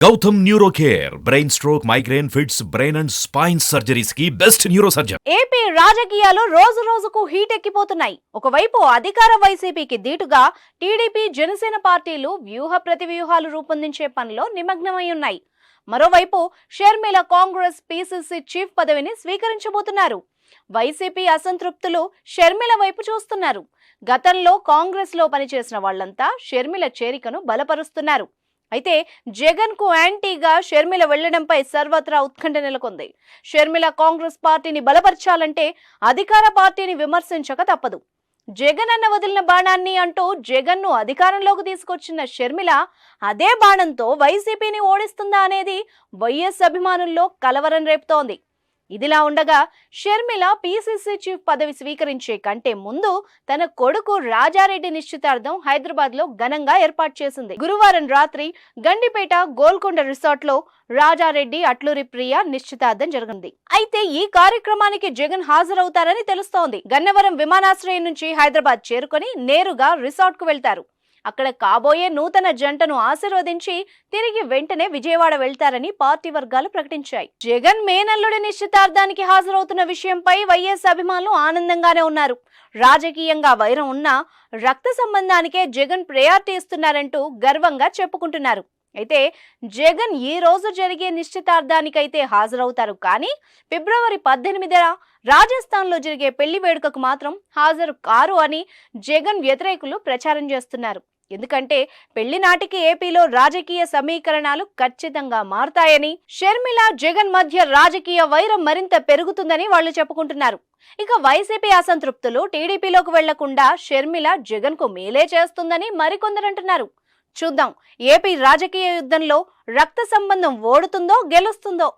Gautam neuro care brain stroke migraine fits brain and spine surgeries కి best neuro surgeon. AP రాజకీయాలు రోజు రోజుకు heat ఎక్కిపోతున్నాయి. ఒకవైపు అధికార వైసీపీకి దీటుగా టీడీపీ జనసేన పార్టీలు వ్యూహ ప్రతివ్యూహాలు రూపొందించే పనిలో నిమగ్నమై ఉన్నాయి. మరోవైపు షర్మిల కాంగ్రెస్ పీసీసీ చీఫ్ పదవిని స్వీకరించబోతున్నారు. వైసీపీ అసంతృప్తులు షర్మిల వైపు చూస్తున్నారు. గతంలో కాంగ్రెస్ లో పనిచేసిన వాళ్లంతా షర్మిల చేరికను బలపరుస్తున్నారు. అయితే జగన్ కు యాంటీగా షర్మిల వెళ్లడంపై సర్వత్రా ఉత్కంఠ నెలకొంది. షర్మిల కాంగ్రెస్ పార్టీని బలపరచాలంటే అధికార పార్టీని విమర్శించక తప్పదు. జగన్ అన్న వదిలిన బాణాన్ని అంటూ జగన్ ను అధికారంలోకి తీసుకొచ్చిన షర్మిల అదే బాణంతో వైసీపీని ఓడిస్తుందా అనేది వైఎస్ అభిమానుల్లో కలవరం రేపుతోంది. ఇదిలా ఉండగా షర్మిల పీసీసీ చీఫ్ పదవి స్వీకరించే కంటే ముందు తన కొడుకు రాజారెడ్డి నిశ్చితార్థం హైదరాబాద్ లో ఘనంగా ఏర్పాటు చేసింది. గురువారం రాత్రి గండిపేట గోల్కొండ రిసార్ట్ లో రాజారెడ్డి అట్లూరి ప్రియ నిశ్చితార్థం జరిగింది. అయితే ఈ కార్యక్రమానికి జగన్ హాజరవుతారని తెలుస్తోంది. గన్నవరం విమానాశ్రయం నుంచి హైదరాబాద్ చేరుకొని నేరుగా రిసార్ట్ కు వెళ్తారు. అక్కడ కాబోయే నూతన జంటను ఆశీర్వదించి తిరిగి వెంటనే విజయవాడ వెళ్తారని పార్టీ వర్గాలు ప్రకటించాయి. జగన్ మేనల్లుడి నిశ్చితార్థానికి హాజరవుతున్న విషయంపై వైఎస్ అభిమానులు ఆనందంగానే ఉన్నారు. రాజకీయంగా వైరం ఉన్నా రక్త సంబంధానికే జగన్ ప్రయారిటీ ఇస్తున్నారంటూ గర్వంగా చెప్పుకుంటున్నారు. అయితే జగన్ ఈ రోజు జరిగే నిశ్చితార్థానికైతే హాజరవుతారు, కానీ ఫిబ్రవరి 18న రాజస్థాన్ లో జరిగే పెళ్లి వేడుకకు మాత్రం హాజరు కారు అని జగన్ వ్యతిరేకులు ప్రచారం చేస్తున్నారు. ఎందుకంటే పెళ్లి నాటికి ఏపీలో రాజకీయ సమీకరణాలు ఖచ్చితంగా మారతాయని, షర్మిల జగన్ మధ్య రాజకీయ వైరం మరింత పెరుగుతుందని వాళ్ళు చెప్పుకుంటున్నారు. ఇక వైసీపీ అసంతృప్తులు టీడీపీలోకి వెళ్లకుండా షర్మిల జగన్ కు మేలే చేస్తుందని మరికొందరు అంటున్నారు. చూద్దాం, ఏపీ రాజకీయ యుద్ధంలో రక్త సంబంధం ఓడుతుందో గెలుస్తుందో.